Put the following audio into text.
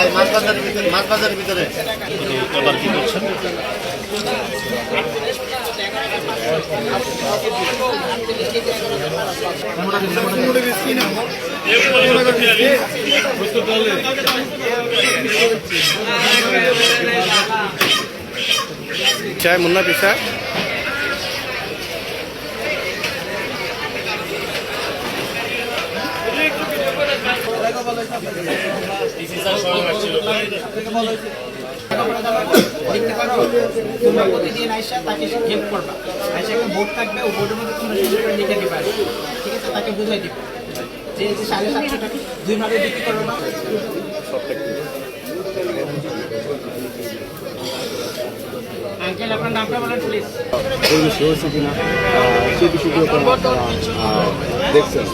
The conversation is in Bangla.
ভাই মাছ বাজারের ভিতরে এবার কি করছেন? চায় মুন্না পিসা তোমরা প্রতিদিন আইসা তাকে হেল্প করবা। আইসা একটা বোর্ড থাকবে, ওই বোর্ডের মধ্যে তোমরা সুন্দর করে লিখে দিবা, ঠিক আছে? তাকে বুঝাই দিবে যে 750 টাকা 2 ভাগে বিক্রি করো না। আঙ্কেল আপনার নামটা বলেন প্লিজ। পরিবেশে হয়েছে কিনা সেই বিষয়গুলো দেখছেন।